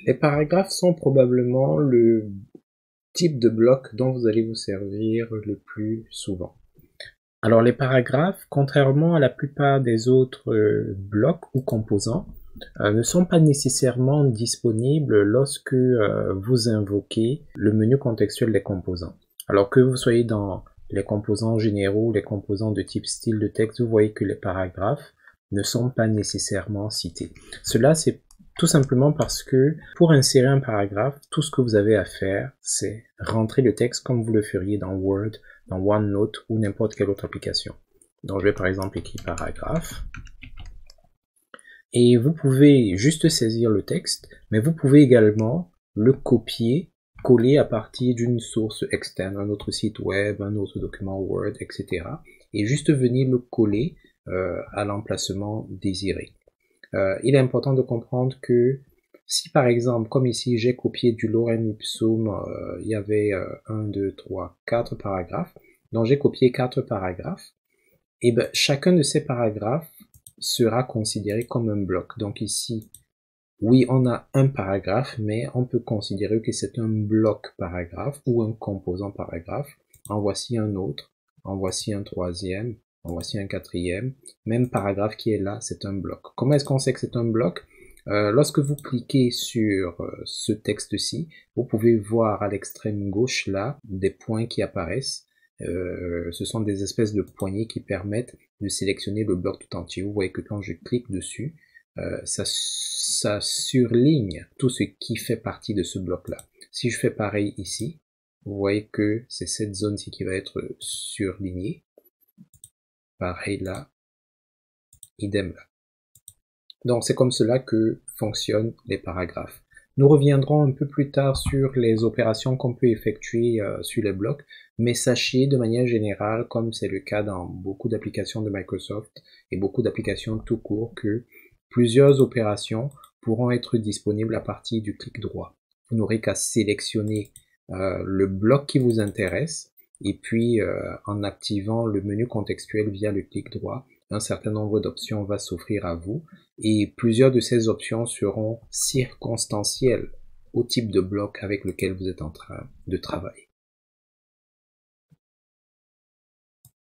Les paragraphes sont probablement le type de bloc dont vous allez vous servir le plus souvent. Alors les paragraphes, contrairement à la plupart des autres blocs ou composants, ne sont pas nécessairement disponibles lorsque vous invoquez le menu contextuel des composants. Alors que vous soyez dans les composants généraux, les composants de type style de texte, vous voyez que les paragraphes ne sont pas nécessairement cités. Cela, c'est tout simplement parce que pour insérer un paragraphe, tout ce que vous avez à faire, c'est rentrer le texte comme vous le feriez dans Word, dans OneNote ou n'importe quelle autre application. Donc je vais par exemple écrire paragraphe. Et vous pouvez juste saisir le texte, mais vous pouvez également le copier, coller à partir d'une source externe, un autre site web, un autre document Word, etc. Et juste venir le coller à l'emplacement désiré. Il est important de comprendre que si par exemple, comme ici, j'ai copié du lorem ipsum, il y avait 1, 2, 3, 4 paragraphes, donc j'ai copié 4 paragraphes, et ben chacun de ces paragraphes sera considéré comme un bloc. Donc ici, oui, on a un paragraphe, mais on peut considérer que c'est un bloc paragraphe ou un composant paragraphe. En voici un autre, en voici un troisième, en voici un quatrième. Même paragraphe qui est là, c'est un bloc. Comment est-ce qu'on sait que c'est un bloc? Lorsque vous cliquez sur ce texte-ci, vous pouvez voir à l'extrême gauche là des points qui apparaissent. Ce sont des espèces de poignées qui permettent de sélectionner le bloc tout entier. Vous voyez que quand je clique dessus, ça surligne tout ce qui fait partie de ce bloc-là. Si je fais pareil ici, vous voyez que c'est cette zone-ci qui va être surlignée. Pareil là, idem là. Donc c'est comme cela que fonctionnent les paragraphes. Nous reviendrons un peu plus tard sur les opérations qu'on peut effectuer sur les blocs, mais sachez de manière générale, comme c'est le cas dans beaucoup d'applications de Microsoft et beaucoup d'applications tout court, que plusieurs opérations pourront être disponibles à partir du clic droit. Vous n'aurez qu'à sélectionner le bloc qui vous intéresse et puis en activant le menu contextuel via le clic droit, un certain nombre d'options va s'offrir à vous et plusieurs de ces options seront circonstancielles au type de bloc avec lequel vous êtes en train de travailler.